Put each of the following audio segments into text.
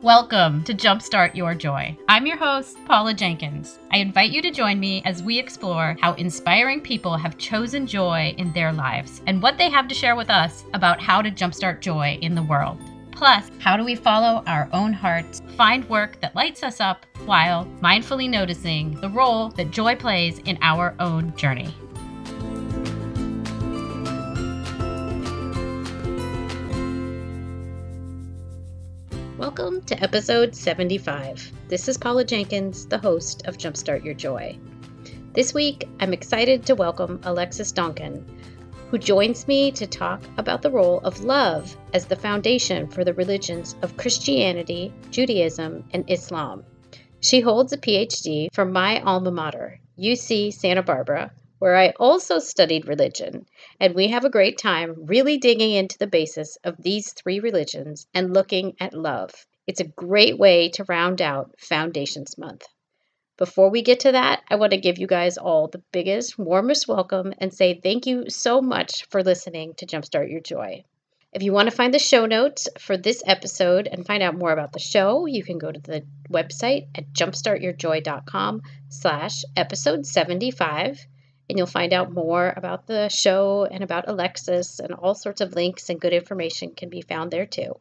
Welcome to Jumpstart Your Joy. I'm your host, Paula Jenkins. I invite you to join me as we explore how inspiring people have chosen joy in their lives and what they have to share with us about how to jumpstart joy in the world. Plus, how do we follow our own hearts, find work that lights us up while mindfully noticing the role that joy plays in our own journey. Welcome to episode 75. This is Paula Jenkins, the host of Jumpstart Your Joy. This week, I'm excited to welcome Alexis Donkin, who joins me to talk about the role of love as the foundation for the religions of Christianity, Judaism, and Islam. She holds a PhD from my alma mater, UC Santa Barbara, where I also studied religion, and we have a great time really digging into the basis of these three religions and looking at love. It's a great way to round out Foundations Month. Before we get to that, I want to give you guys all the biggest, warmest welcome and say thank you so much for listening to Jumpstart Your Joy. If you want to find the show notes for this episode and find out more about the show, you can go to the website at jumpstartyourjoy.com/episode 75. And you'll find out more about the show and about Alexis, and all sorts of links and good information can be found there too.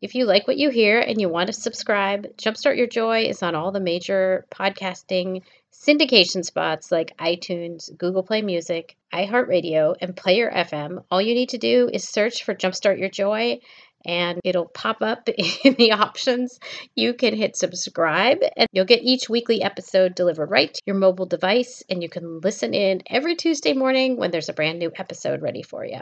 If you like what you hear and you want to subscribe, Jumpstart Your Joy is on all the major podcasting syndication spots like iTunes, Google Play Music, iHeartRadio, and Player FM. All you need to do is search for Jumpstart Your Joy, and it'll pop up in the options. You can hit subscribe, and you'll get each weekly episode delivered right to your mobile device, and you can listen in every Tuesday morning when there's a brand new episode ready for you.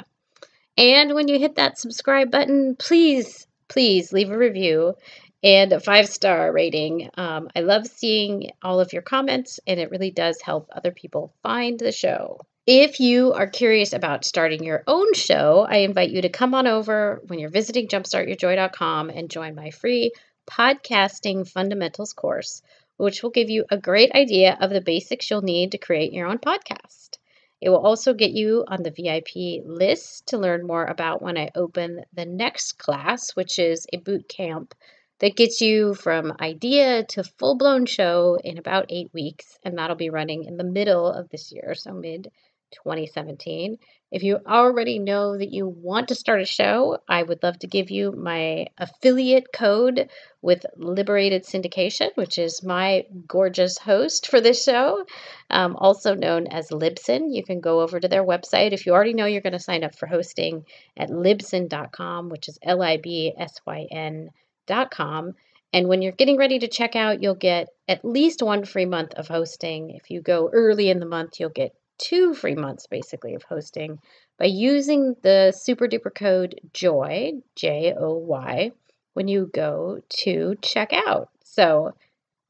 And when you hit that subscribe button, please leave a review and a 5-star rating. I love seeing all of your comments, and it really does help other people find the show. If you are curious about starting your own show, I invite you to come on over when you're visiting jumpstartyourjoy.com and join my free podcasting fundamentals course, which will give you a great idea of the basics you'll need to create your own podcast. It will also get you on the VIP list to learn more about when I open the next class, which is a boot camp that gets you from idea to full-blown show in about 8 weeks, and that'll be running in the middle of this year, so mid-2017. If you already know that you want to start a show, I would love to give you my affiliate code with Liberated Syndication, which is my gorgeous host for this show, also known as Libsyn. You can go over to their website if you already know you're going to sign up for hosting at libsyn.com, which is libsyn.com. And when you're getting ready to check out, you'll get at least 1 free month of hosting. If you go early in the month, you'll get 2 free months basically of hosting by using the super duper code JOY, JOY, when you go to check out. So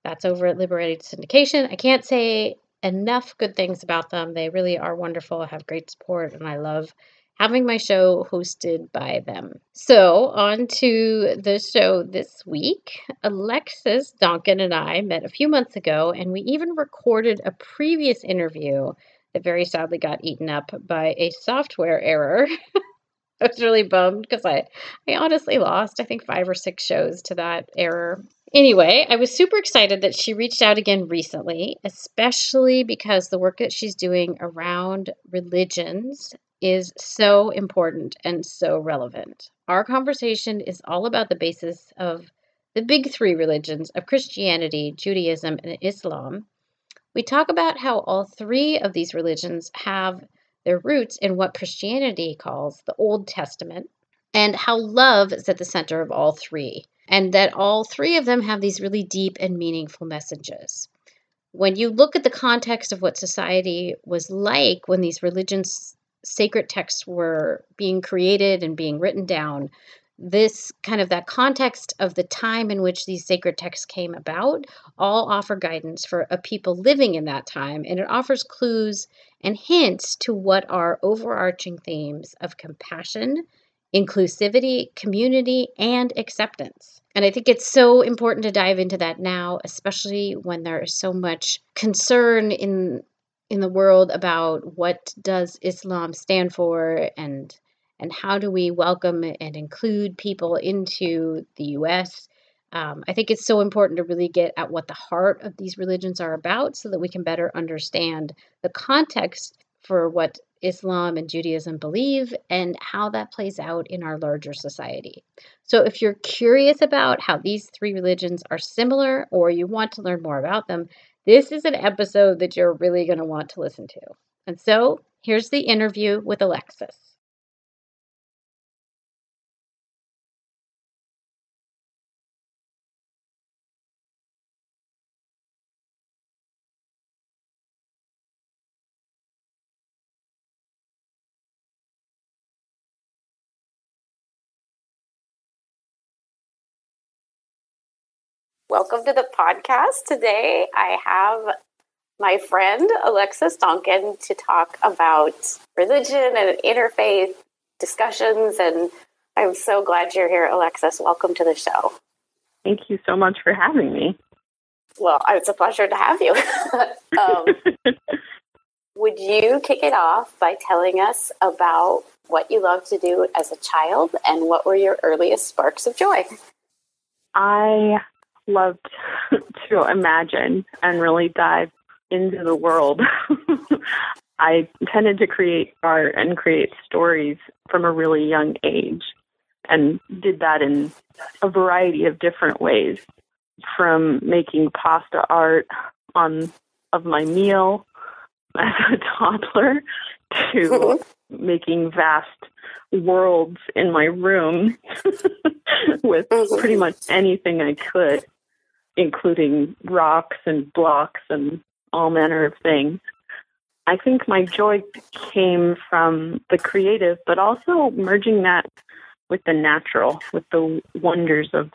that's over at Liberated Syndication. I can't say enough good things about them. They really are wonderful. I have great support, and I love having my show hosted by them. So on to the show this week. Alexis Donkin and I met a few months ago, and we even recorded a previous interview that very sadly got eaten up by a software error. I was really bummed because I honestly lost, I think, 5 or 6 shows to that error. Anyway, I was super excited that she reached out again recently, especially because the work that she's doing around religions is so important and so relevant. Our conversation is all about the basis of the big 3 religions of Christianity, Judaism, and Islam. We talk about how all 3 of these religions have their roots in what Christianity calls the Old Testament, and how love is at the center of all 3, and that all 3 of them have these really deep and meaningful messages. When you look at the context of what society was like when these religions' sacred texts were being created and being written down, this kind of that context of the time in which these sacred texts came about all offer guidance for a people living in that time, and it offers clues and hints to what are overarching themes of compassion, inclusivity, community, and acceptance. And I think it's so important to dive into that now, especially when there is so much concern in the world about what does Islam stand for, and how do we welcome and include people into the U.S. I think it's so important to really get at what the heart of these religions are about so that we can better understand the context for what Islam and Judaism believe and how that plays out in our larger society. So if you're curious about how these three religions are similar or you want to learn more about them, this is an episode that you're really going to want to listen to. And so here's the interview with Alexis. Welcome to the podcast. Today I have my friend Alexis Donkin to talk about religion and interfaith discussions, and I'm so glad you're here, Alexis. Welcome to the show. Thank you so much for having me. Well, it's a pleasure to have you. Would you kick it off by telling us about what you loved to do as a child and what were your earliest sparks of joy? I loved to imagine and really dive into the world. I tended to create art and create stories from a really young age and did that in a variety of different ways, from making pasta art of my meal as a toddler to making vast worlds in my room with pretty much anything I could, including rocks and blocks and all manner of things. I think my joy came from the creative, but also merging that with the natural, with the wonders of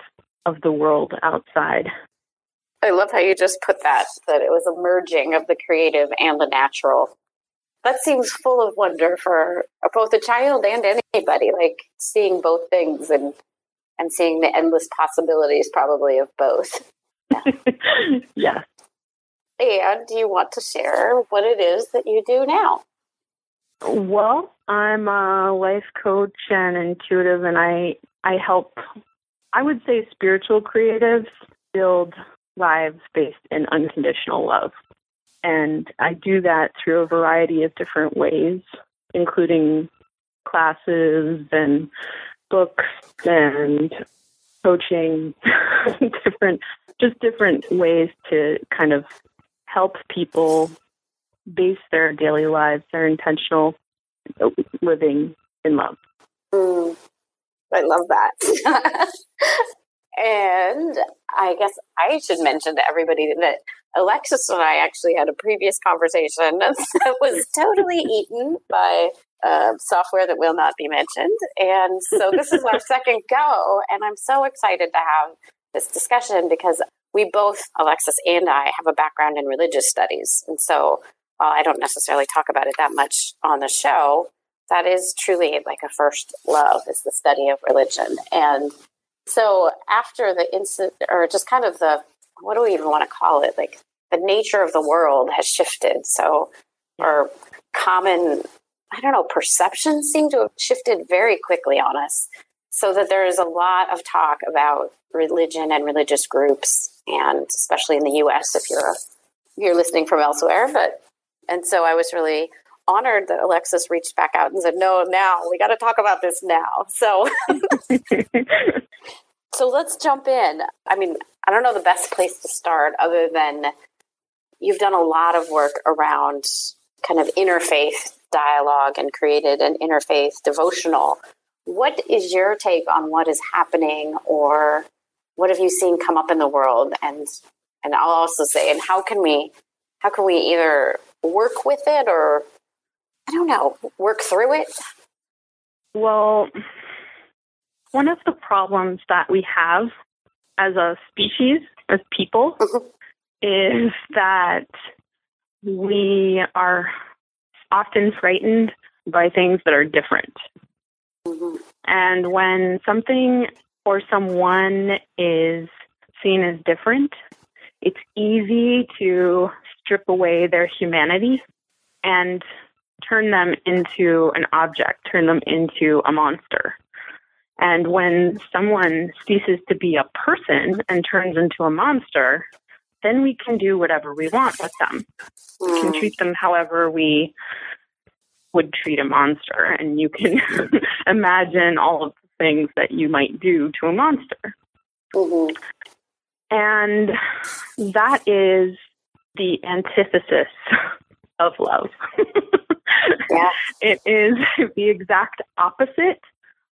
the world outside. I love how you just put that it was a merging of the creative and the natural. That seems full of wonder for both a child and anybody, like seeing both things and seeing the endless possibilities probably of both. Yes. And do you want to share what it is that you do now? Well, I'm a life coach and intuitive, and I help, I would say, spiritual creatives build lives based in unconditional love. And I do that through a variety of different ways, including classes and books and coaching, different ways to kind of help people base their daily lives, their intentional living in love. I love that. And I guess I should mention to everybody that Alexis and I actually had a previous conversation that was totally eaten by software that will not be mentioned. And so this is our second go, and I'm so excited to have this discussion because we both, Alexis and I, have a background in religious studies. And so while I don't necessarily talk about it that much on the show, that is truly like a first love, is the study of religion. And so after the incident, or just kind of the, what do we even want to call it? Like the nature of the world has shifted. So our common, perceptions seem to have shifted very quickly on us. So that there is a lot of talk about religion and religious groups, and especially in the U.S. if you're listening from elsewhere. And so I was really honored that Alexis reached back out and said, "No, now we got to talk about this now." So, so let's jump in. I mean, I don't know the best place to start other than you've done a lot of work around kind of interfaith dialogue and created an interfaith devotional. What is your take on what is happening, or what have you seen come up in the world? And I'll also say, and how can we either work with it or, work through it? Well, one of the problems that we have as a species, as people, is that we are often frightened by things that are different. And when something or someone is seen as different, it's easy to strip away their humanity and turn them into an object, turn them into a monster. And when someone ceases to be a person and turns into a monster, then we can do whatever we want with them. We can treat them however we would treat a monster. And you can imagine all of the things that you might do to a monster. Mm-hmm. And that is the antithesis of love. Yeah. It is the exact opposite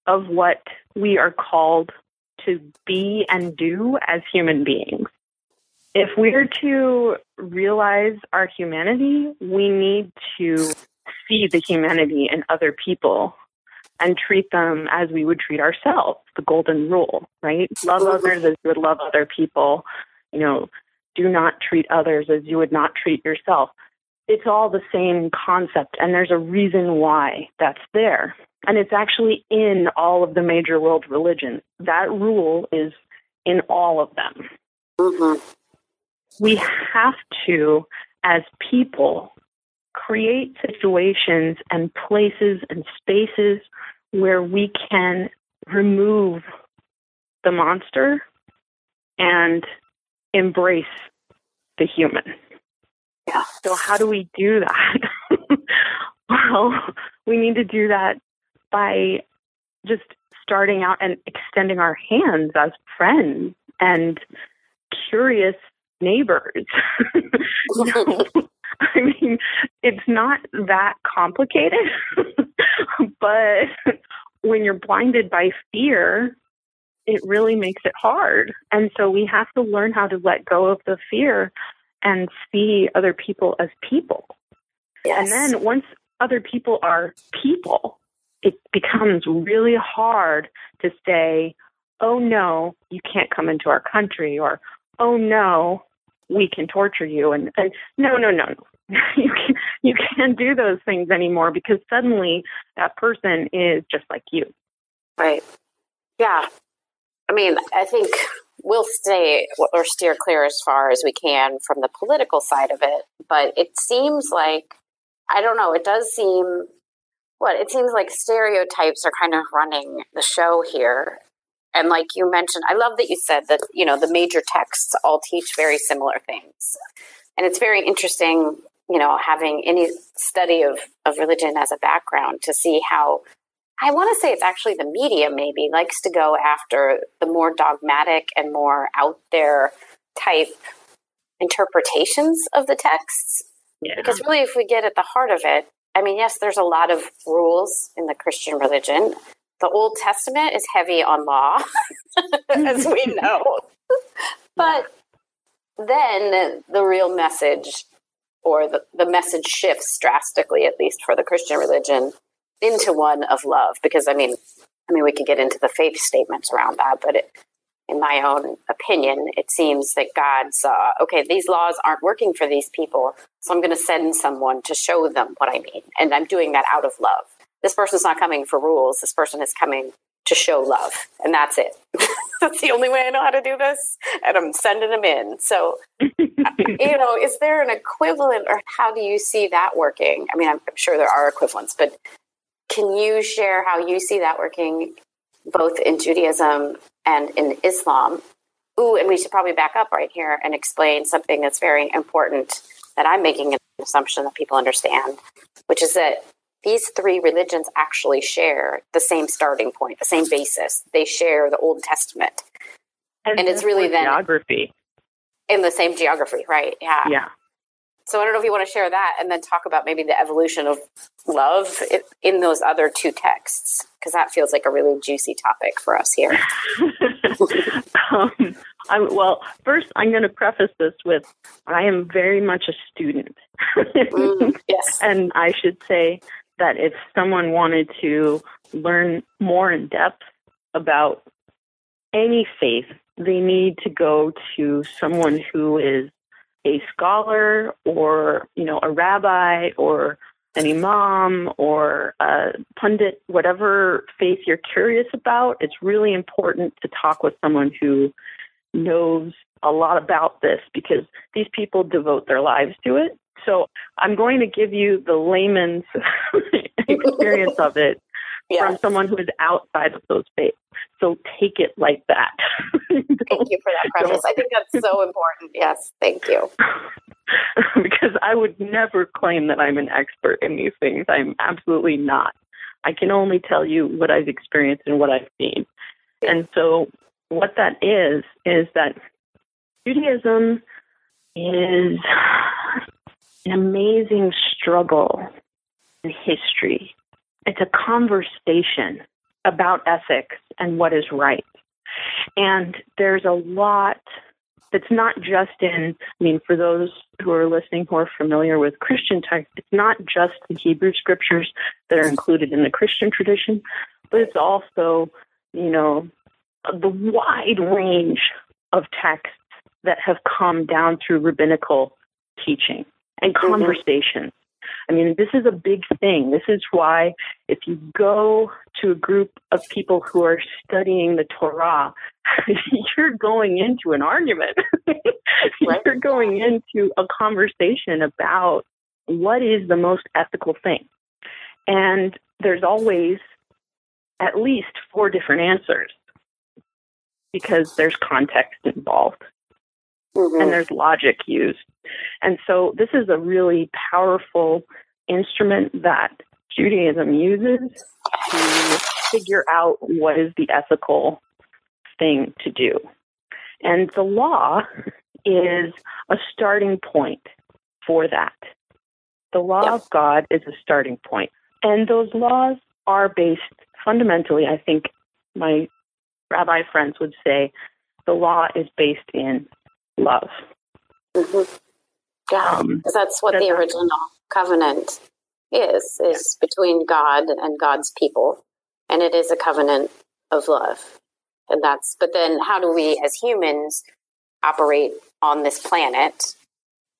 of what we are called to be and do as human beings. If we're to realize our humanity, we need to see the humanity in other people and treat them as we would treat ourselves, the golden rule, right? Love others as you would love other people. You know, do not treat others as you would not treat yourself. It's all the same concept, and there's a reason why that's there. And it's actually in all of the major world religions. That rule is in all of them. Mm-hmm. We have to, as people, create situations and places and spaces where we can remove the monster and embrace the human. Yeah. So how do we do that? Well, we need to do that by just starting out and extending our hands as friends and curious neighbors. No, I mean, it's not that complicated, but when you're blinded by fear, it really makes it hard. And so we have to learn how to let go of the fear and see other people as people. Yes. And then once other people are people, it becomes really hard to say, oh, no, you can't come into our country, or, oh, no, we can torture you. And no. You can't do those things anymore because suddenly that person is just like you. Right. Yeah. I mean, I think we'll stay or steer clear as far as we can from the political side of it. But it seems like, I don't know, it seems like stereotypes are kind of running the show here. And like you mentioned, I love that you said that, you know, the major texts all teach very similar things. And it's very interesting, you know, having any study of religion as a background to see how, I want to say it's actually the media maybe likes to go after the more dogmatic and more out there type interpretations of the texts. Yeah. Because really, if we get at the heart of it, I mean, yes, there's a lot of rules in the Christian religion. The Old Testament is heavy on law, as we know. But then the real message, or the message shifts drastically, at least for the Christian religion, into one of love. Because, I mean, we could get into the faith statements around that, but in my own opinion, it seems that God saw, okay, these laws aren't working for these people, so I'm going to send someone to show them what I mean. And I'm doing that out of love. This person's not coming for rules. This person is coming to show love. And that's it. That's the only way I know how to do this. And I'm sending them in. So, you know, is there an equivalent, or how do you see that working? I mean, I'm sure there are equivalents, but can you share how you see that working both in Judaism and in Islam? Ooh, and we should probably back up right here and explain something that's very important that I'm making an assumption that people understand, which is that these three religions actually share the same starting point, the same basis. They share the Old Testament. And it's really then geography. In the same geography, right? Yeah. Yeah. So I don't know if you want to share that and then talk about maybe the evolution of love in those other two texts, because that feels like a really juicy topic for us here. Well, first I'm going to preface this with, I am very much a student. Yes. And I should say that if someone wanted to learn more in depth about any faith, they need to go to someone who is a scholar, or, you know, a rabbi, or an imam, or a pundit, whatever faith you're curious about. It's really important to talk with someone who knows a lot about this, because these people devote their lives to it. So I'm going to give you the layman's experience of it Yeah. from someone who is outside of those faiths. So take it like that. Thank you for that preface. I think that's so important. Yes, thank you. Because I would never claim that I'm an expert in these things. I'm absolutely not. I can only tell you what I've experienced and what I've seen. Yeah. And so what that is that Judaism is an amazing struggle in history. It's a conversation about ethics and what is right. And there's a lot that's not just in, for those who are listening who are familiar with Christian texts, it's not just the Hebrew scriptures that are included in the Christian tradition, but it's also, the wide range of texts that have come down through rabbinical teaching and conversations. This is a big thing. This is why if you go to a group of people who are studying the Torah, you're going into an argument. Right. You're going into a conversation about what is the most ethical thing. And there's always at least 4 different answers because there's context involved. And there's logic used. And so this is a really powerful instrument that Judaism uses to figure out what is the ethical thing to do. And the law is a starting point for that. The law of God is a starting point. And those laws are based fundamentally, I think my rabbi friends would say, the law is based in love. Yeah, because that's what the original covenant is between God and God's people. And it is a covenant of love. But then how do we as humans operate on this planet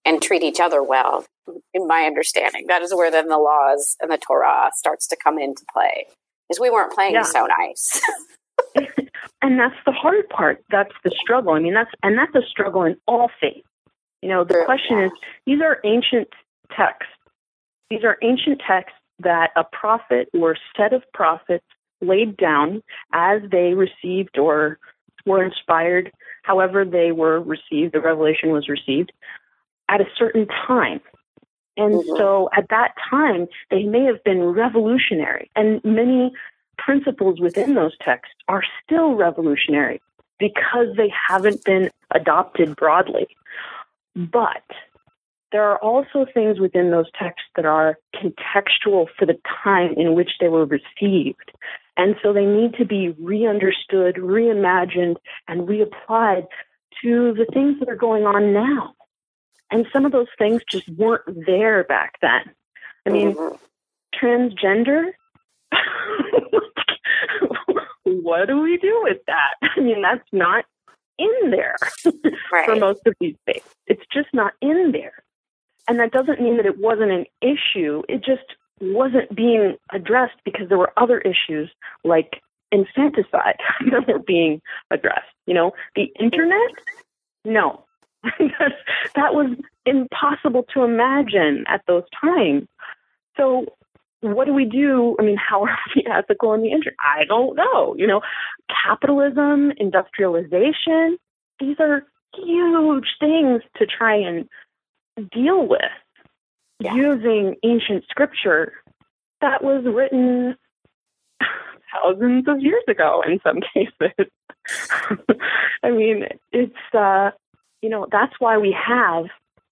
and treat each other well? In my understanding, that is where then the laws and the Torah starts to come into play. Because we weren't playing so nice. And that's the hard part. That's the struggle. That's a struggle in all faiths. The question is, these are ancient texts. These are ancient texts that a prophet or set of prophets laid down as they received or were inspired, however they were received, the revelation was received, at a certain time. And so at that time, they may have been revolutionary. And many principles within those texts are still revolutionary because they haven't been adopted broadly. But there are also things within those texts that are contextual for the time in which they were received. And so they need to be re-understood, reimagined, and reapplied to the things that are going on now. And some of those things just weren't there back then. Transgender, what do we do with that? That's not in there for most of these faiths. It's just not in there. And that doesn't mean that it wasn't an issue. It just wasn't being addressed because there were other issues like infanticide that were being addressed. The internet? No. That was impossible to imagine at those times. So what do we do? How are we ethical in the internet? I don't know. Capitalism, industrialization, these are huge things to try and deal with using ancient scripture that was written thousands of years ago in some cases. It's, that's why we have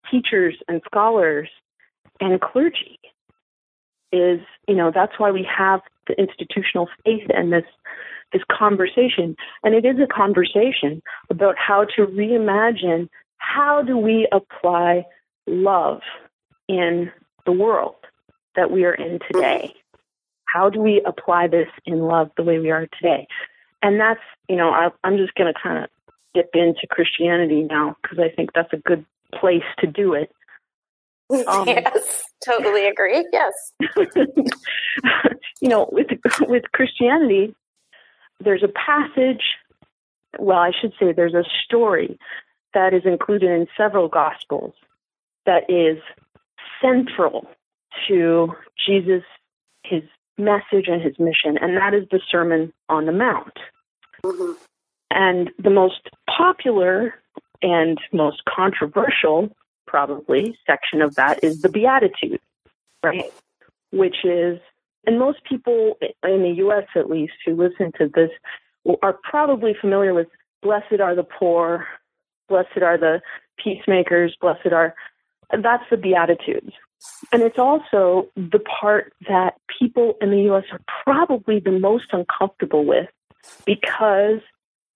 teachers and scholars and clergy. That's why we have the institutional faith and this conversation. And it is a conversation about how to reimagine how do we apply love in the world that we are in today. How do we apply this in love the way we are today? And that's, I'm just going to kind of dip into Christianity now because I think that's a good place to do it. Yes, totally agree. Yes. With Christianity, there's a passage, I should say there's a story that is included in several Gospels that is central to Jesus, his message and his mission, and that is the Sermon on the Mount. Mm-hmm. And the most popular and most controversial, probably, section of that is the Beatitude, right? Which is, and most people in the U.S. at least who listen to this are probably familiar with blessed are the poor, blessed are the peacemakers, that's the Beatitudes. And it's also the part that people in the U.S. are probably the most uncomfortable with because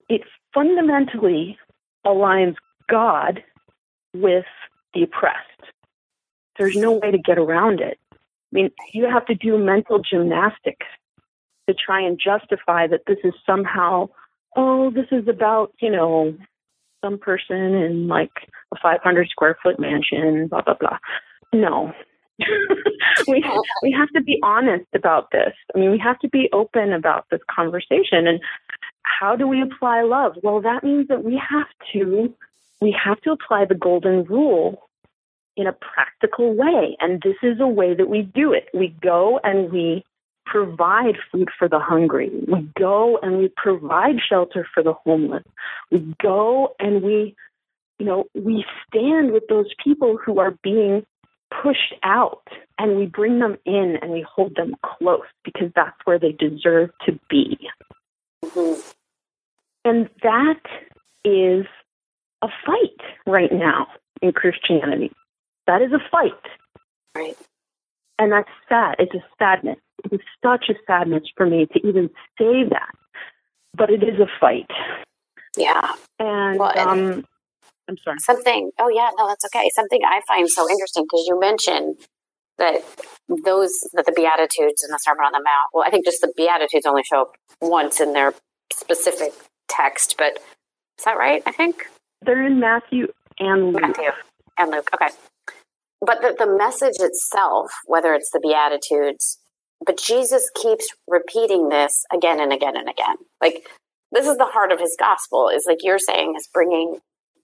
it fundamentally aligns God with the oppressed. There's no way to get around it. I mean, you have to do mental gymnastics to try and justify that this is somehow, this is about, some person in like a 500 square foot mansion, blah, blah, blah. No. we have to be honest about this. I mean, we have to be open about this conversation. And how do we apply love? Well, that means that we have to apply the golden rule in a practical way. And this is a way that we do it. We go and we provide food for the hungry. We go and we provide shelter for the homeless. We go and we stand with those people who are being pushed out, and we bring them in and we hold them close because that's where they deserve to be. Mm-hmm. And that is a fight right now in Christianity. That is a fight. Right. And that's sad. It's a sadness. It is such a sadness for me to even say that. But it is a fight. Yeah. And, I'm sorry. That's okay. Something I find so interesting, because you mentioned that the Beatitudes and the Sermon on the Mount, well, I think just the Beatitudes only show up once in their specific text, but is that right? I think they're in Matthew and Luke. Okay. But the message itself, whether it's the Beatitudes, but Jesus keeps repeating this again and again and again. Like, this is the heart of his gospel, is like you're saying, is bringing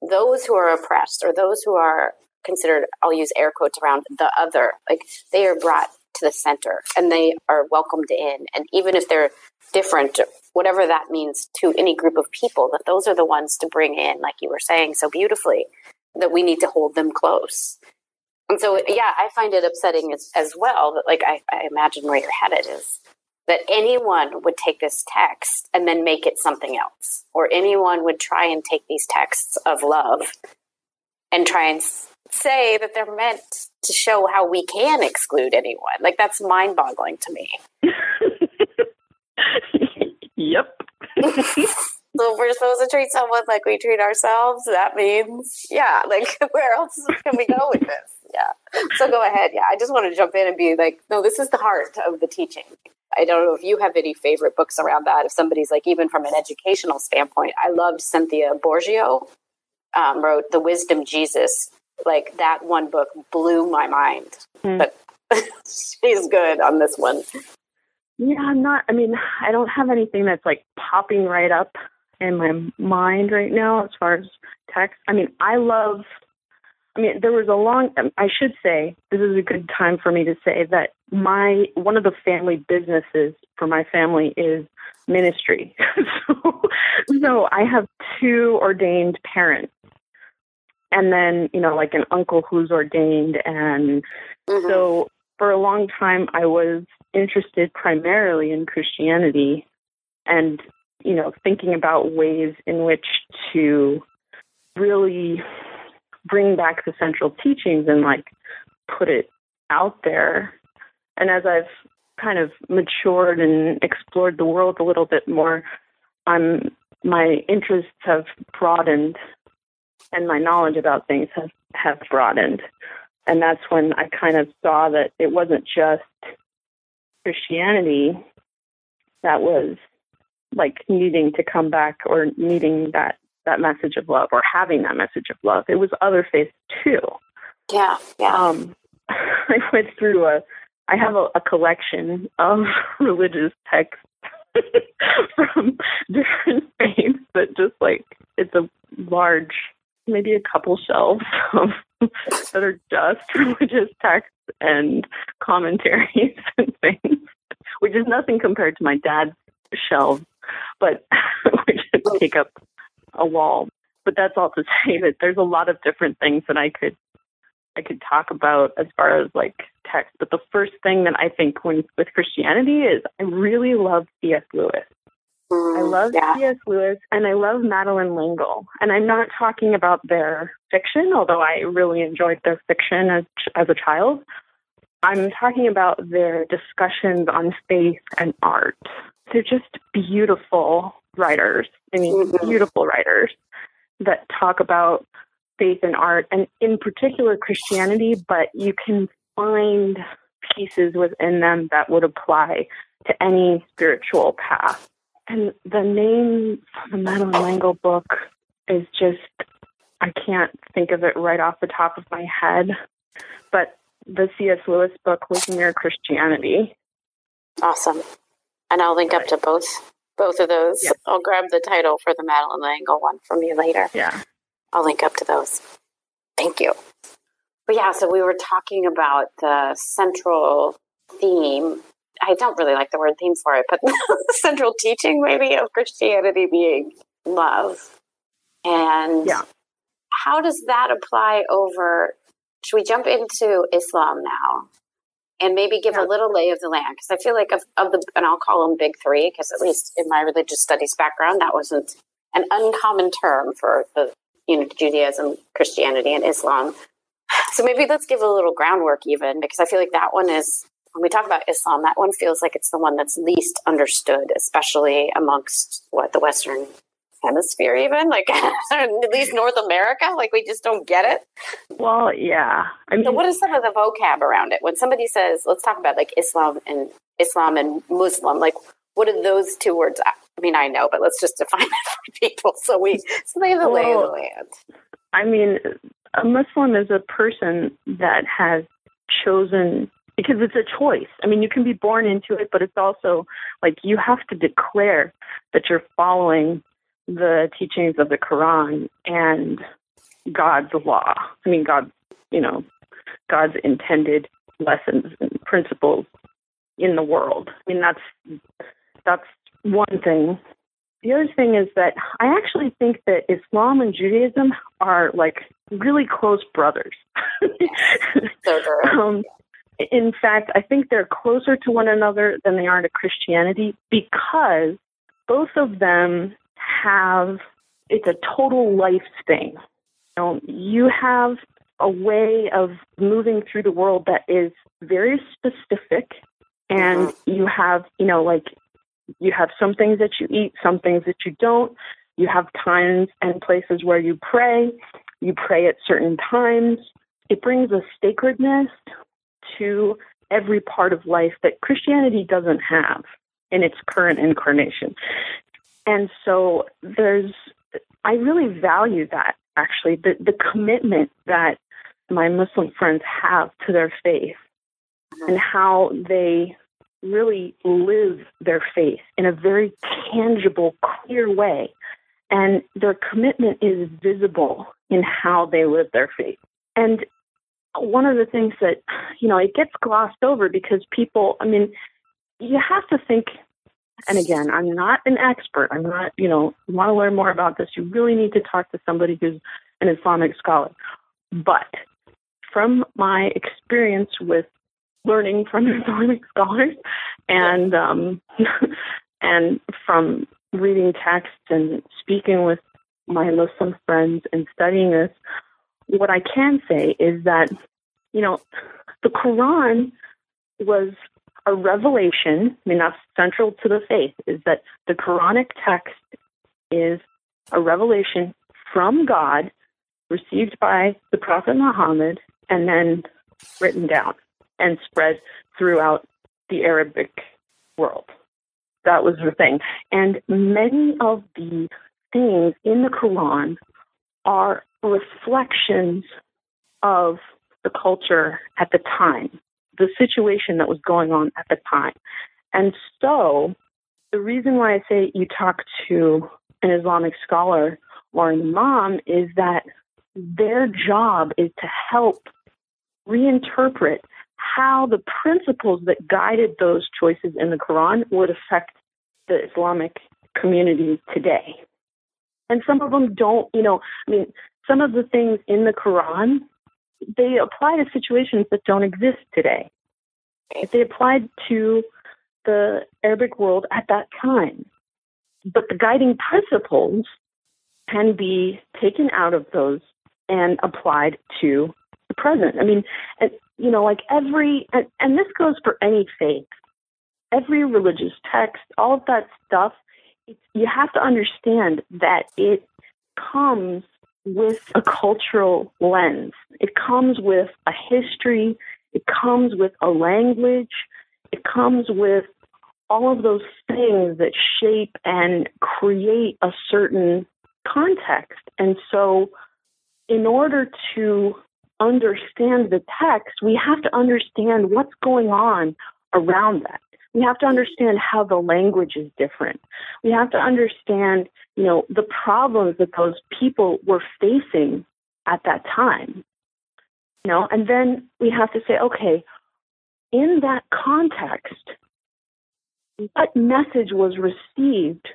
those who are oppressed or those who are considered, I'll use air quotes around the other, like they are brought to the center and they are welcomed in. And even if they're different, whatever that means to any group of people, that those are the ones to bring in, like you were saying so beautifully, that we need to hold them close. And so, yeah, I find it upsetting as well that, like, I imagine where you're headed is that anyone would take this text and then make it something else, or anyone would try and take these texts of love and try and say that they're meant to show how we can exclude anyone. Like, that's mind-boggling to me. Yep. So if we're supposed to treat someone like we treat ourselves, that means, like, where else can we go with this? Yeah. So go ahead. Yeah. I just want to jump in and be like, no, this is the heart of the teaching. I don't know if you have any favorite books around that. If somebody's like, even from an educational standpoint, I loved Cynthia Bourgeois, wrote The Wisdom Jesus. Like, that one book blew my mind, but she's good on this one. Yeah, I don't have anything that's like popping right up in my mind right now as far as text. There was I should say, this is a good time for me to say that one of the family businesses for my family is ministry. So I have two ordained parents. And then, like an uncle who's ordained. And so for a long time, I was interested primarily in Christianity and, thinking about ways in which to really bring back the central teachings and like put it out there. And as I've kind of matured and explored the world a little bit more, my interests have broadened and my knowledge about things have broadened. And that's when I kind of saw that it wasn't just Christianity that was like needing to come back or needing that message of love or having that message of love. It was other faiths too. Yeah. I went through I have a collection of religious texts from different faiths that just like, it's a large, maybe a couple shelves that are just religious texts and commentaries and things, which is nothing compared to my dad's shelves, but which take up a wall. But that's all to say that there's a lot of different things that I could talk about as far as like text. But the first thing that I think with Christianity is I really love C.S. Lewis. I love C.S. Lewis, and I love Madeleine L'Engle. And I'm not talking about their fiction, although I really enjoyed their fiction as a child. I'm talking about their discussions on faith and art. They're just beautiful writers. I mean, beautiful writers that talk about faith and art, and in particular Christianity, but you can find pieces within them that would apply to any spiritual path. And the name of the Madeleine L'Engle book is just, I can't think of it right off the top of my head, but the C.S. Lewis book was Mere Christianity. Awesome. And I'll link up to both of those. Yeah. I'll grab the title for the Madeleine L'Engle one from you later. Yeah. I'll link up to those. Thank you. But yeah, so we were talking about the central theme. I don't really like the word theme for it, but the central teaching maybe of Christianity being love. And how does that apply over? Should we jump into Islam now and maybe give a little lay of the land? Because I feel like of the, and I'll call them big three, because at least in my religious studies background, that wasn't an uncommon term for the Judaism, Christianity, and Islam. So maybe let's give a little groundwork even, because I feel like that one is, when we talk about Islam, that one feels like it's the one that's least understood, especially amongst the Western hemisphere, even like at least North America. Like we just don't get it. Well, yeah. I mean, so what is some of the vocab around it? When somebody says, let's talk about like Islam and Muslim, like what are those two words? I mean, I know, but let's just define it for people so they have the lay of the land. I mean, a Muslim is a person that has chosen, because it's a choice. I mean, you can be born into it, but it's also like you have to declare that you're following the teachings of the Quran and God's law. I mean, God's intended lessons and principles in the world. I mean, that's one thing. The other thing is that I actually think that Islam and Judaism are like really close brothers. So true. In fact, I think they're closer to one another than they are to Christianity, because both of them it's a total life thing. You have a way of moving through the world that is very specific, and you have, you have some things that you eat, some things that you don't. You have times and places where you pray. You pray at certain times. It brings a sacredness to every part of life that Christianity doesn't have in its current incarnation. And so I really value that, actually, the commitment that my Muslim friends have to their faith and how they really live their faith in a very tangible, clear way. And their commitment is visible in how they live their faith. And one of the things that, it gets glossed over because people, I mean, you have to think, and again, I'm not an expert. I'm not, you want to learn more about this, you really need to talk to somebody who's an Islamic scholar. But from my experience with learning from Islamic scholars and and from reading texts and speaking with my Muslim friends and studying this, what I can say is that, the Quran was a revelation. I mean, that's central to the faith, is that the Quranic text is a revelation from God, received by the Prophet Muhammad, and then written down and spread throughout the Arabic world. That was the thing. And many of the things in the Quran are reflections of the culture at the time, the situation that was going on at the time. And so the reason why I say you talk to an Islamic scholar or an imam is that their job is to help reinterpret how the principles that guided those choices in the Quran would affect the Islamic community today. And some of them don't, some of the things in the Quran, they apply to situations that don't exist today. They applied to the Arabic world at that time. But the guiding principles can be taken out of those and applied to the present. And this goes for any faith, every religious text, all of that stuff, you have to understand that it comes with a cultural lens. It comes with a history. It comes with a language. It comes with all of those things that shape and create a certain context. And so in order to understand the text, we have to understand what's going on around that. We have to understand how the language is different. We have to understand, the problems that those people were facing at that time. And then we have to say, okay, in that context, what message was received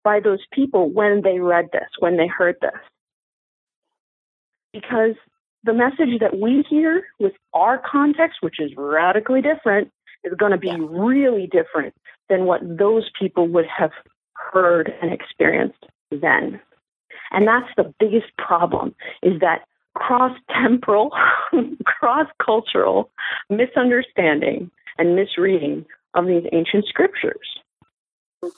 by those people when they read this, when they heard this? Because the message that we hear with our context, which is radically different, is going to be really different than what those people would have heard and experienced then. And that's the biggest problem, is that cross-temporal, cross-cultural misunderstanding and misreading of these ancient scriptures.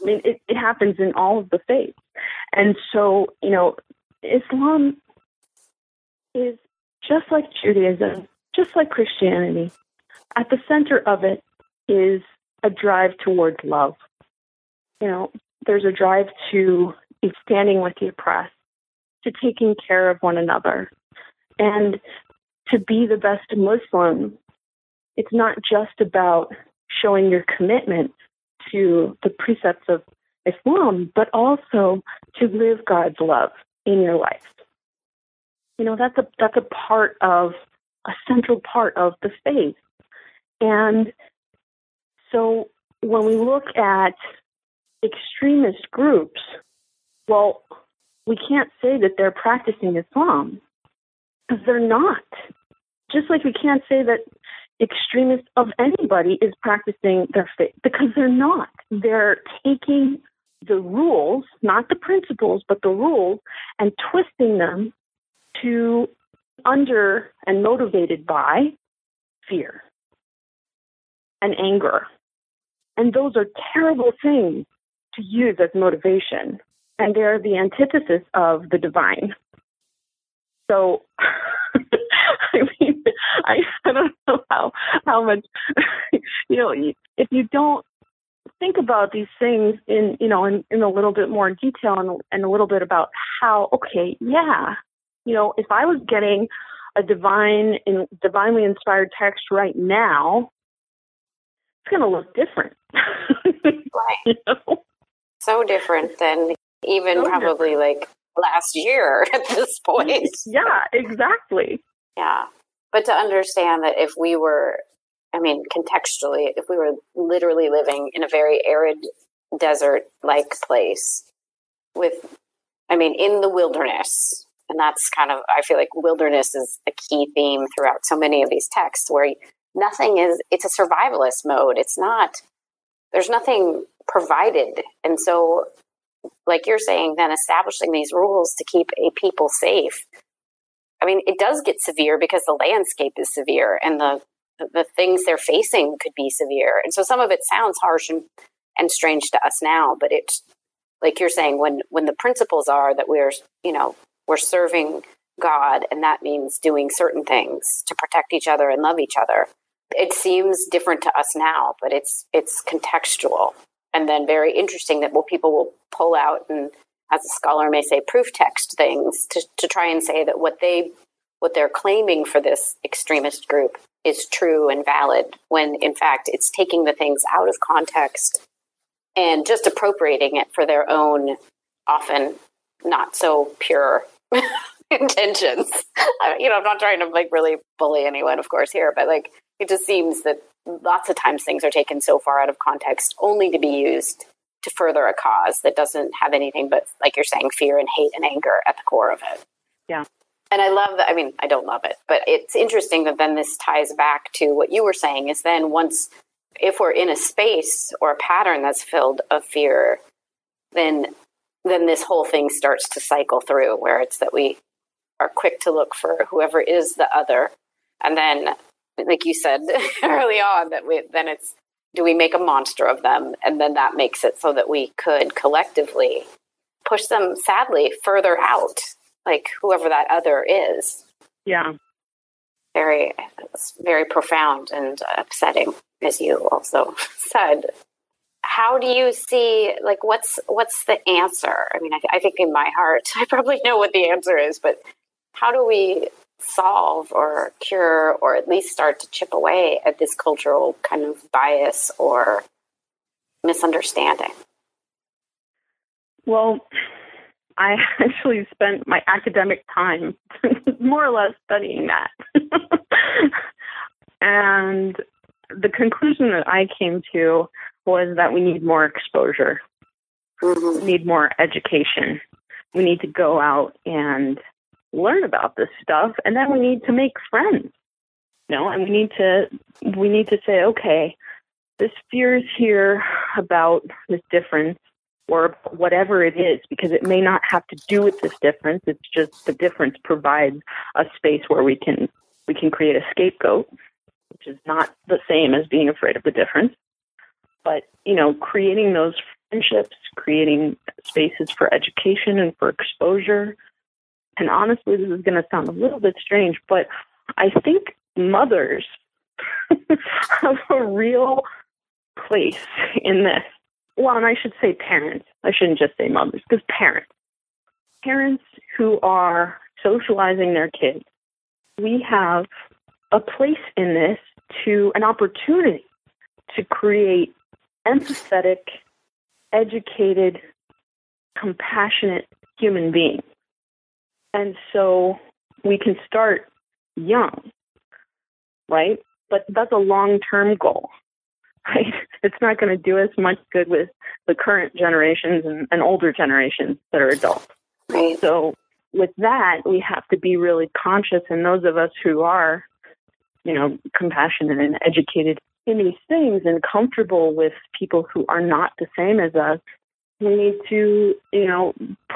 It happens in all of the faiths. And so, Islam is just like Judaism, just like Christianity. At the center of it is a drive towards love. There's a drive to standing with the oppressed, to taking care of one another, and to be the best Muslim. It's not just about showing your commitment to the precepts of Islam, but also to live God's love in your life. That's a central part of the faith. And so when we look at extremist groups, well, we can't say that they're practicing Islam, because they're not. Just like we can't say that extremists of anybody is practicing their faith, because they're not. They're taking the rules, not the principles, but the rules, and twisting them to under and motivated by fear and anger. And those are terrible things to use as motivation. And they're the antithesis of the divine. So, I don't know how much, if you don't think about these things in a little bit more detail and a little bit about how, if I was getting a divinely inspired text right now, it's going to look different. Right. So different than even probably like last year at this point. Yeah, exactly. Yeah. But to understand that if we were, contextually, if we were literally living in a very arid desert-like place in the wilderness, and that's kind of, I feel like wilderness is a key theme throughout so many of these texts where it's a survivalist mode. It's not, there's nothing provided. And so, like you're saying, then establishing these rules to keep a people safe. It does get severe because the landscape is severe and the things they're facing could be severe. And so some of it sounds harsh and strange to us now, but it's like you're saying, when the principles are that we're serving God, and that means doing certain things to protect each other and love each other. It seems different to us now, but it's contextual. And then very interesting that people will pull out and, as a scholar may say, proof text things to try and say that what they're claiming for this extremist group is true and valid, when in fact it's taking the things out of context and just appropriating it for their own, often not so pure intentions. I'm not trying to really bully anyone, of course, here, but It just seems that lots of times things are taken so far out of context only to be used to further a cause that doesn't have anything but, like you're saying, fear and hate and anger at the core of it. Yeah. And I love that. I mean, I don't love it, but it's interesting that then this ties back to what you were saying is then if we're in a space or a pattern that's filled of fear, then this whole thing starts to cycle through, where it's that we are quick to look for whoever is the other. And then, like you said early on, do we make a monster of them? And then that makes it so that we could collectively push them, sadly, further out, like whoever that other is. Yeah. It's very profound and upsetting, as you also said. How do you see, like, what's the answer? I mean, I think in my heart, I probably know what the answer is, but how do we solve or cure or at least start to chip away at this cultural kind of bias or misunderstanding? Well, I actually spent my academic time more or less studying that. And the conclusion that I came to was that we need more exposure. Mm-hmm. We need more education. We need to go out and learn about this stuff, and then we need to make friends. And we need to say, okay, this fear is here about this difference or whatever it is, because it may not have to do with this difference. It's just the difference provides a space where we can create a scapegoat, which is not the same as being afraid of the difference. But, creating those friendships, creating spaces for education and for exposure. And honestly, this is going to sound a little bit strange, but I think mothers have a real place in this. Well, and I should say parents. I shouldn't just say mothers, because parents who are socializing their kids, we have a place in this, an opportunity to create empathetic, educated, compassionate human beings. And so we can start young, right? But that's a long-term goal, right? It's not going to do us much good with the current generations and older generations that are adults. Right. So with that, we have to be really conscious, and those of us who are, compassionate and educated in these things and comfortable with people who are not the same as us, we need to,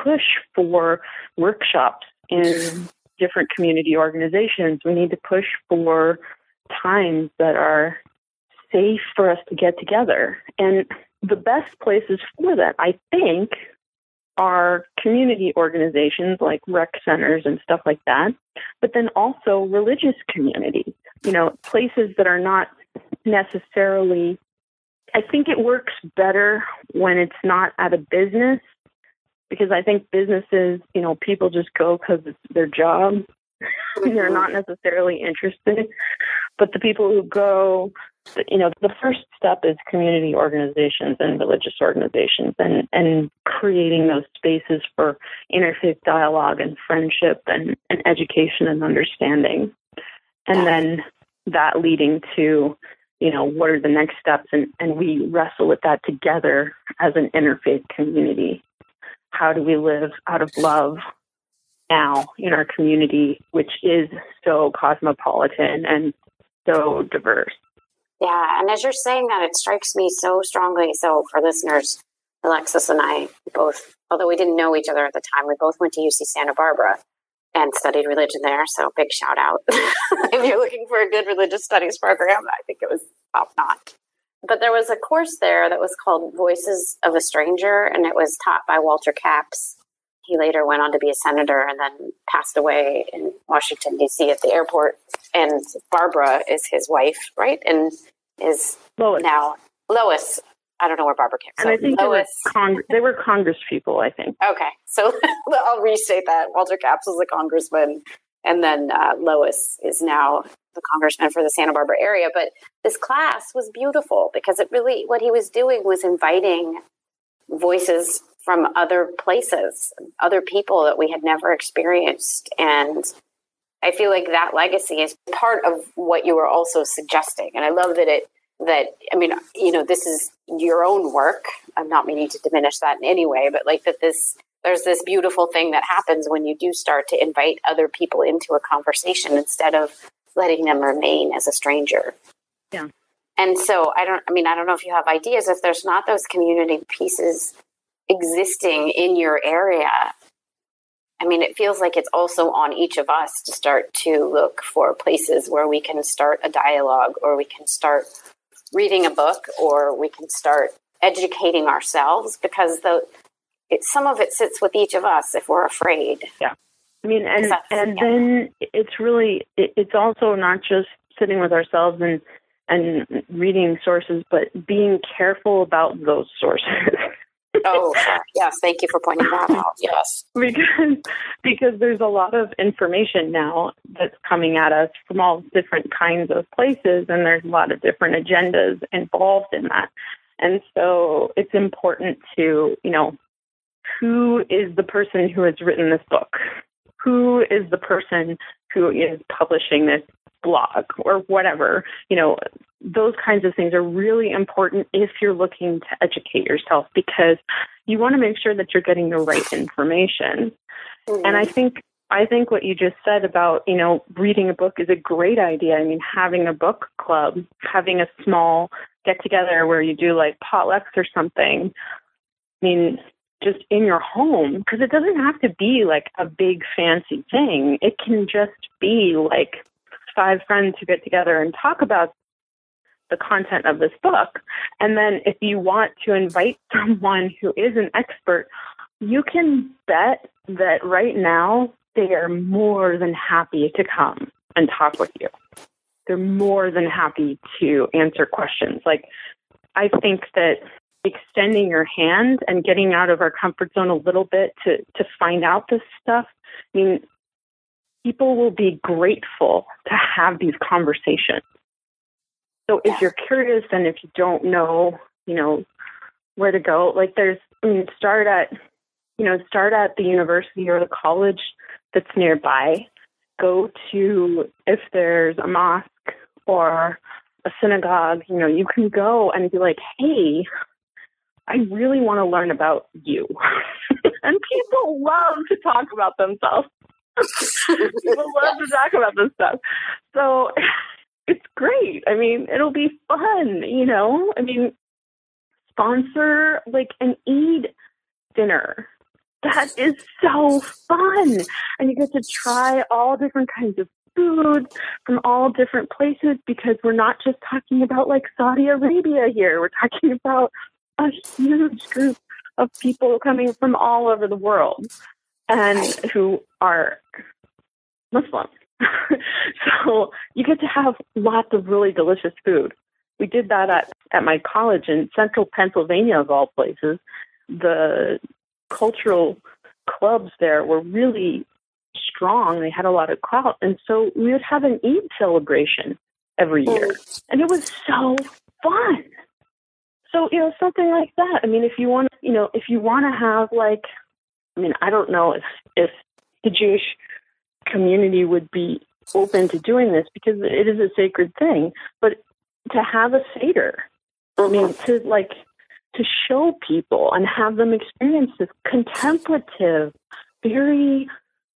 push for workshops in different community organizations. We need to push for times that are safe for us to get together. And the best places for that, I think, are community organizations like rec centers and stuff like that, but then also religious communities, places that are not necessarily, I think it works better when it's not at a business, because I think businesses, people just go because it's their job. They're not necessarily interested. But the people who go, the first step is community organizations and religious organizations and creating those spaces for interfaith dialogue and friendship and education and understanding. And then that leading to, what are the next steps? And we wrestle with that together as an interfaith community. How do we live out of love now in our community, which is so cosmopolitan and so diverse? Yeah, and as you're saying that, it strikes me so strongly. So for listeners, Alexis and I both, although we didn't know each other at the time, we both went to UC Santa Barbara and studied religion there. So big shout out. If you're looking for a good religious studies program, I think it was top notch. But there was a course there that was called Voices of a Stranger, and it was taught by Walter Capps. He later went on to be a senator and then passed away in Washington, D.C. at the airport. And Barbara is his wife, right? And is Lois. Now Lois. I don't know where Barbara came from. And I think Lois. they were Congress people, I think. Okay. So I'll restate that. Walter Capps was a congressman. And then Lois is now the congressman for the Santa Barbara area. But this class was beautiful because it really, what he was doing was inviting voices from other places, other people that we had never experienced, and I feel like that legacy is part of what you were also suggesting. And I love this is your own work. I'm not meaning to diminish that in any way, but like there's this beautiful thing that happens when you do start to invite other people into a conversation instead of letting them remain as a stranger. Yeah. And so I don't know if you have ideas, if there's not those community pieces existing in your area. I mean, it feels like it's also on each of us to start to look for places where we can start a dialogue, or we can start reading a book, or we can start educating ourselves, because some of it sits with each of us if we're afraid. Yeah. I mean, then it's also not just sitting with ourselves and reading sources, but being careful about those sources. Oh, yes. Thank you for pointing that out. Yes. Because there's a lot of information now that's coming at us from all different kinds of places, and there's a lot of different agendas involved in that. And so it's important to, who is the person who has written this book? Who is the person who is publishing this blog or whatever? Those kinds of things are really important if you're looking to educate yourself, because you want to make sure that you're getting the right information. Mm-hmm. And I think what you just said about, reading a book is a great idea. I mean, having a book club, having a small get together where you do like potlucks or something. I mean, just in your home, because it doesn't have to be like a big fancy thing. It can just be like 5 friends who get together and talk about the content of this book. And then if you want to invite someone who is an expert, you can bet that right now they are more than happy to come and talk with you. They're more than happy to answer questions. Like, I think that extending your hand and getting out of our comfort zone a little bit to find out this stuff, I mean, people will be grateful to have these conversations. So if you're curious and if you don't know, where to go, like start at the university or the college that's nearby. Go to, if there's a mosque or a synagogue, you can go and be like, hey, I really want to learn about you. And people love to talk about themselves. People love to talk about this stuff. So it's great. I mean, it'll be fun, I mean, sponsor like an Eid dinner. That is so fun. And you get to try all different kinds of food from all different places, because we're not just talking about like Saudi Arabia here. We're talking about a huge group of people coming from all over the world and who are Muslim. So you get to have lots of really delicious food. We did that at my college in central Pennsylvania, of all places. The cultural clubs there were really strong. They had a lot of clout. And so we would have an Eid celebration every year. And it was so fun. So, something like that. I mean, if you want to have like, I mean, I don't know if the Jewish community would be open to doing this, because it is a sacred thing, but to have a Seder, I mean, to show people and have them experience this contemplative, very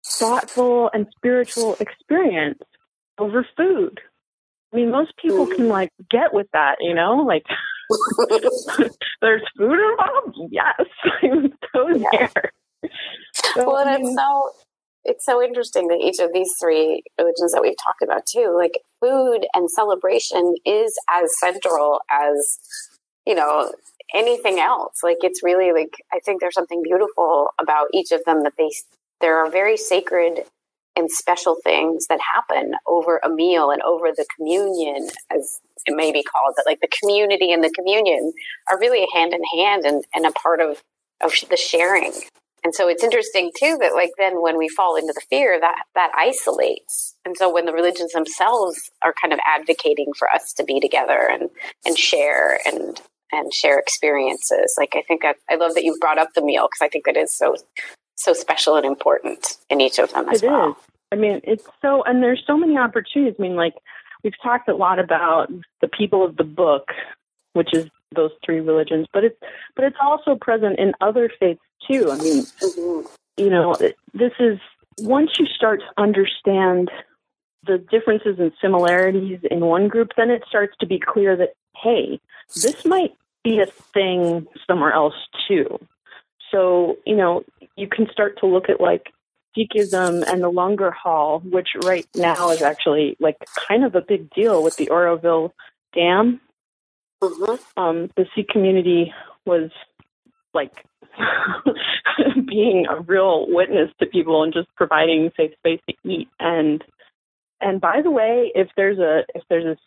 thoughtful and spiritual experience over food. I mean, most people can get with that, there's food involved. Yes. So there. So, well, and it's so interesting that each of these 3 religions that we've talked about too, like food and celebration is as central as, anything else. Like, it's really I think there's something beautiful about each of them, that there are very sacred and special things that happen over a meal and over the communion, as it may be called, that like the community and the communion are really hand in hand and a part of the sharing. And so it's interesting too that then when we fall into the fear, that isolates. And so when the religions themselves are kind of advocating for us to be together and share and share experiences, I think I love that you brought up the meal, because I think that is so special and important in each of them as well. It is. I mean, and there's so many opportunities. I mean, like, we've talked a lot about the people of the book, which is those three religions, but it's also present in other faiths too. I mean, you know, this is, once you start to understand the differences and similarities in one group, then it starts to be clear that, hey, this might be a thing somewhere else too. So, you know, you can start to look at like Sikhism and the Langar Hall, which right now is actually like kind of a big deal with the Oroville Dam. The Sikh community was like being a real witness to people and just providing safe space to eat. And by the way, if there's a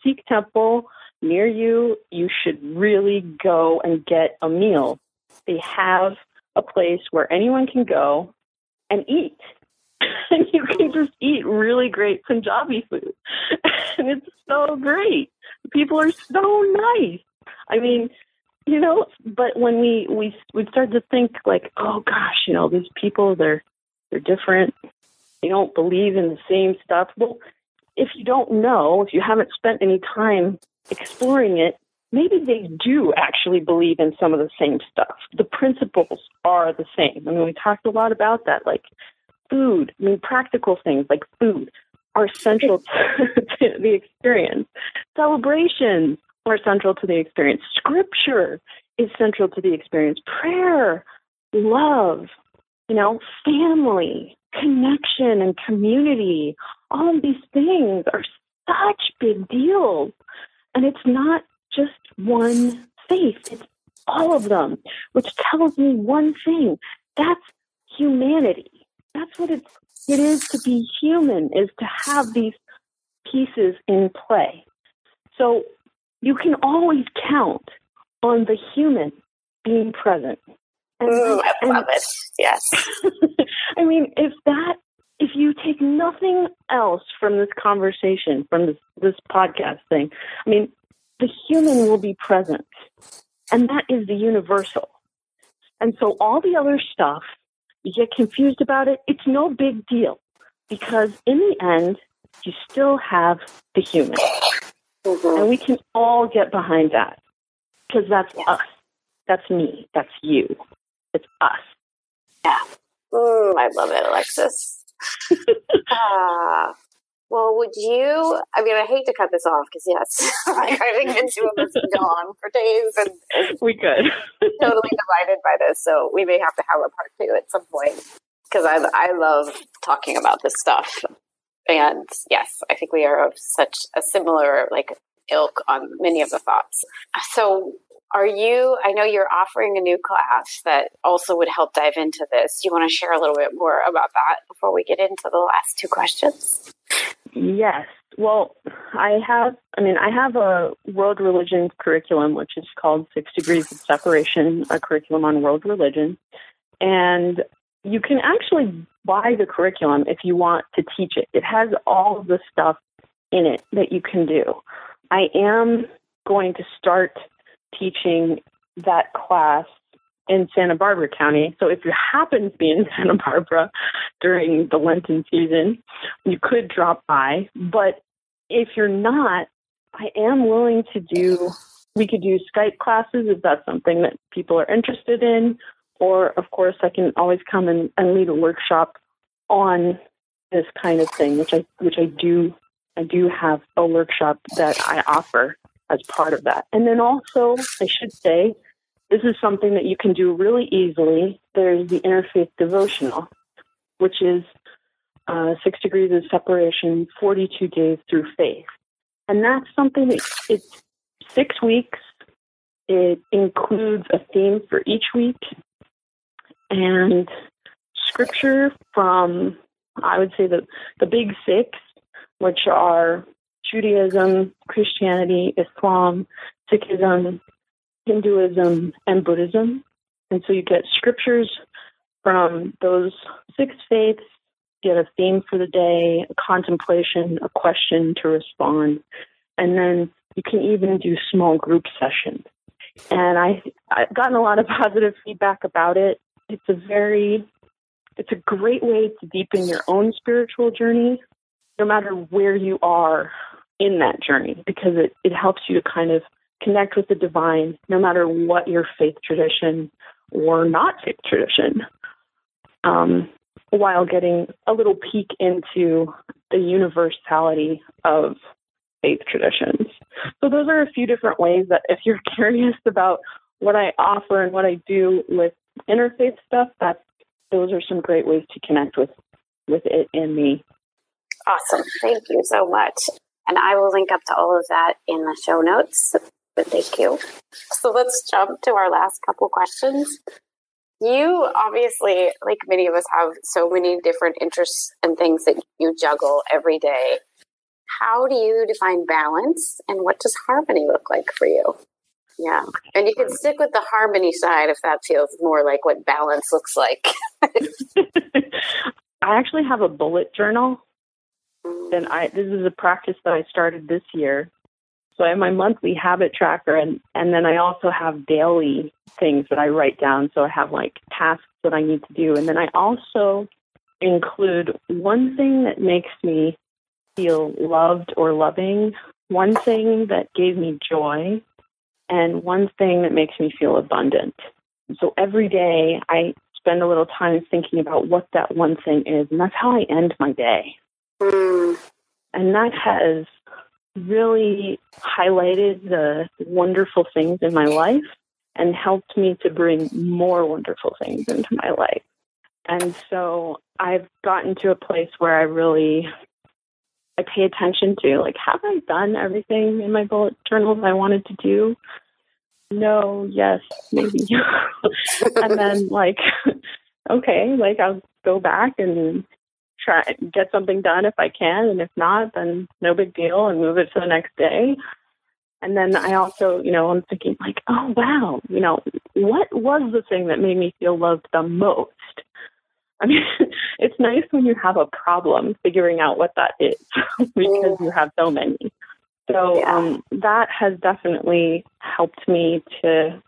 Sikh temple near you, you should really go and get a meal. They have a place where anyone can go and eat. And you can just eat really great Punjabi food. And it's so great. People are so nice. I mean, you know, but when we start to think like, oh gosh, you know, these people, they're different. They don't believe in the same stuff. Well, if you don't know, if you haven't spent any time exploring it, maybe they do actually believe in some of the same stuff. The principles are the same. I mean, we talked a lot about that, like food. I mean, practical things like food are central to the experience. Celebrations are central to the experience. Scripture is central to the experience. Prayer, love, you know, family, connection and community. All of these things are such big deals. And it's not just one faith. It's all of them, which tells me one thing. That's humanity. That's what it is to be human, is to have these pieces in play. So you can always count on the human being present. And, I love it. Yes. I mean, if you take nothing else from this conversation, from this podcast thing, I mean, the human will be present. And that is the universal. And so all the other stuff, you get confused about it, it's no big deal. Because in the end, you still have the human. And we can all get behind that. Because that's us. That's me. That's you. It's us. Yeah. I love it, Alexis. Well, would you, I mean, I hate to cut this off because, yes, like, I think the two of us could go on for days and we could. Totally divided by this. So we may have to have a part two at some point because I love talking about this stuff. And yes, I think we are of such a similar like ilk on many of the thoughts. So I know you're offering a new class that also would help dive into this. Do you want to share a little bit more about that before we get into the last two questions? Yes. Well, I have a world religion curriculum, which is called 6 Degrees of Separation, a curriculum on world religion. And you can actually buy the curriculum if you want to teach it. It has all of the stuff in it that you can do. I am going to start teaching that class in Santa Barbara County. So if you happen to be in Santa Barbara during the Lenten season, you could drop by. But if you're not, I am willing to we could do Skype classes if that's something that people are interested in. Or, of course, I can always come and lead a workshop on this kind of thing, which I do have a workshop that I offer as part of that. And then also, I should say, this is something that you can do really easily. There's the Interfaith Devotional, which is 6 Degrees of Separation, 42 Days Through Faith. And that's something that it's 6 weeks. It includes a theme for each week and scripture from, I would say, the big six, which are Judaism, Christianity, Islam, Sikhism, Hinduism, and Buddhism. And so you get scriptures from those 6 faiths, get a theme for the day, a contemplation, a question to respond, and then you can even do small group sessions. And I've gotten a lot of positive feedback about it. It's a very it's a great way to deepen your own spiritual journey, no matter where you are in that journey, because it helps you to kind of connect with the divine, no matter what your faith tradition or not faith tradition, while getting a little peek into the universality of faith traditions. So those are a few different ways that if you're curious about what I offer and what I do with interfaith stuff, those are some great ways to connect with it and me. Awesome. Thank you so much. And I will link up to all of that in the show notes. But thank you. So let's jump to our last couple questions. You obviously, like many of us, have so many different interests and things that you juggle every day. How do you define balance, and what does harmony look like for you? Yeah. And you can stick with the harmony side if that feels more like what balance looks like. I actually have a bullet journal. And this is a practice that I started this year. So I have my monthly habit tracker, and then I also have daily things that I write down. So I have like tasks that I need to do. And then I also include one thing that makes me feel loved or loving, one thing that gave me joy, and one thing that makes me feel abundant. So every day I spend a little time thinking about what that one thing is, and that's how I end my day. And that has really highlighted the wonderful things in my life and helped me to bring more wonderful things into my life. And so I've gotten to a place where I pay attention to, like, have I done everything in my bullet journal that I wanted to do? No, yes, maybe. And then, like, okay, like, I'll go back and try get something done if I can, and if not, then no big deal, and move it to the next day. And then I also, I'm thinking like, oh, wow, what was the thing that made me feel loved the most? I mean, it's nice when you have a problem figuring out what that is because you have so many. So that has definitely helped me to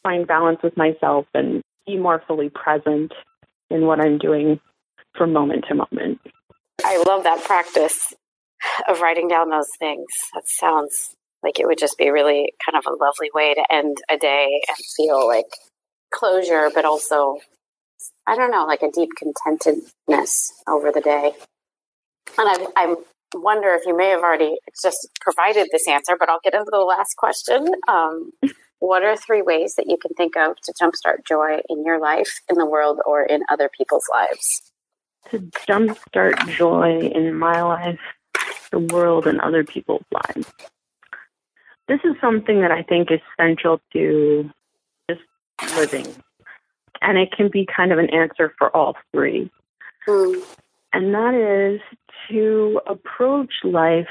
find balance with myself and be more fully present in what I'm doing from moment to moment. I love that practice of writing down those things. That sounds like it would just be really kind of a lovely way to end a day and feel like closure, but also, I don't know, like a deep contentedness over the day. And I wonder if you may have already just provided this answer, but I'll get into the last question. What are 3 ways that you can think of to jumpstart joy in your life, in the world, or in other people's lives? To jumpstart joy in my life, the world, and other people's lives. This is something that I think is central to just living. And it can be kind of an answer for all 3. And that is to approach life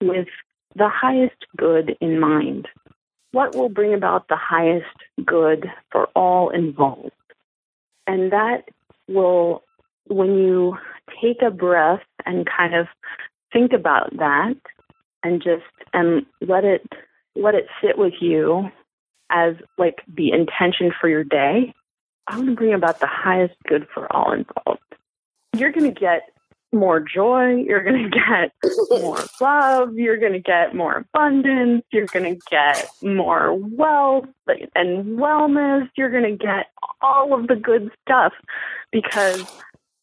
with the highest good in mind. What will bring about the highest good for all involved? And that will, when you take a breath and kind of think about that and let it sit with you as like the intention for your day, I want to bring about the highest good for all involved. You're going to get more joy, you're going to get more love, you're going to get more abundance, you're going to get more wealth and wellness, you're going to get all of the good stuff because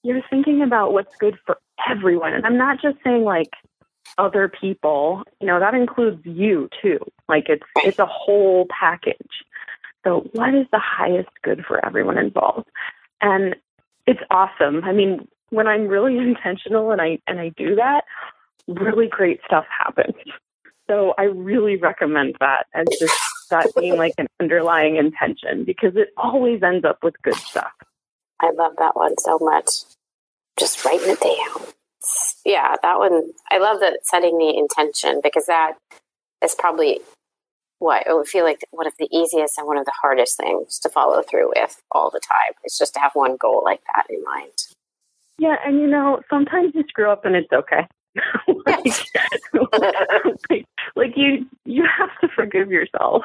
you're thinking about what's good for everyone. And I'm not just saying like other people, that includes you too. Like it's a whole package. So what is the highest good for everyone involved? And it's awesome. I mean, when I'm really intentional and I do that, really great stuff happens. So I really recommend that as just that being like an underlying intention because it always ends up with good stuff. I love that one so much. Just writing it down. Yeah, that one. I love that setting the intention because that is probably what it would feel like one of the easiest and one of the hardest things to follow through with all the time. It's just to have one goal like that in mind. Yeah, and sometimes you screw up and it's okay. like you have to forgive yourself.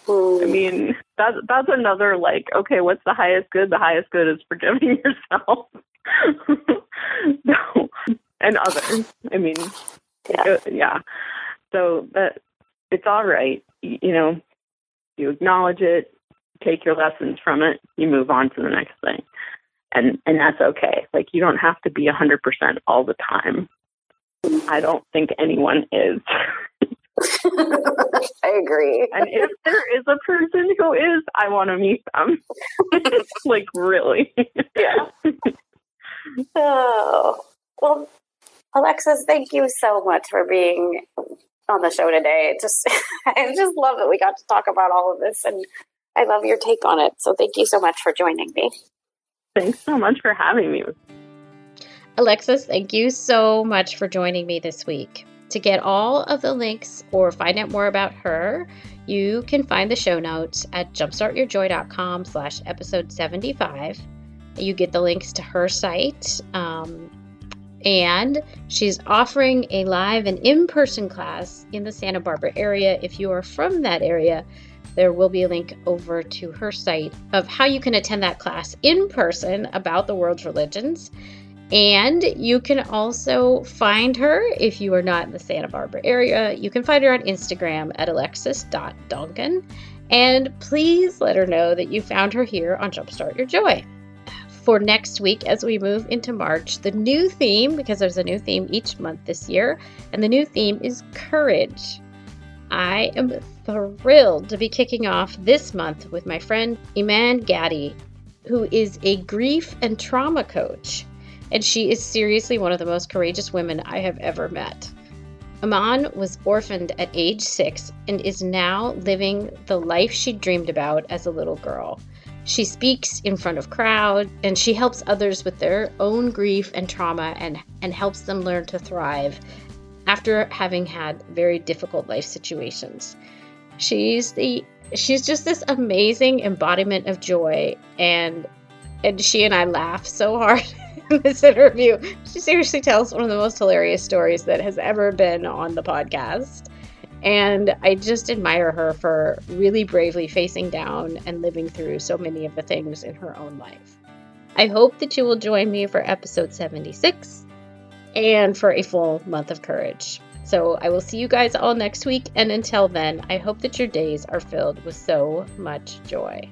I mean, that's another, like, okay, what's the highest good? The highest good is forgiving yourself. No. And others. I mean, yeah. So that it's all right. You know, you acknowledge it, take your lessons from it, you move on to the next thing. And that's okay. Like, you don't have to be 100% all the time. I don't think anyone is. I agree. And if there is a person who is, I want to meet them. Like, really. Yeah. Oh, well, Alexis, thank you so much for being on the show today. I just love that we got to talk about all of this, and I love your take on it. So thank you so much for joining me. Thanks so much for having me. Alexis, thank you so much for joining me this week. To get all of the links or find out more about her, you can find the show notes at jumpstartyourjoy.com/episode75. You get the links to her site, and she's offering a live and in-person class in the Santa Barbara area. If you are from that area, there will be a link over to her site of how you can attend that class in person about the world's religions. And you can also find her if you are not in the Santa Barbara area. You can find her on Instagram at alexis.donkin. And please let her know that you found her here on Jumpstart Your Joy. For next week, as we move into March, the new theme, because there's a new theme each month this year, and the new theme is courage. I am thrilled to be kicking off this month with my friend Iman Gatti, who is a grief and trauma coach. And she is seriously one of the most courageous women I have ever met. Iman was orphaned at age 6 and is now living the life she dreamed about as a little girl. She speaks in front of crowds, and she helps others with their own grief and trauma and helps them learn to thrive after having had very difficult life situations. She's just this amazing embodiment of joy, and she and I laugh so hard in this interview. She seriously tells one of the most hilarious stories that has ever been on the podcast. And I just admire her for really bravely facing down and living through so many of the things in her own life. I hope that you will join me for episode 76 and for a full month of courage. So I will see you guys all next week. And until then, I hope that your days are filled with so much joy.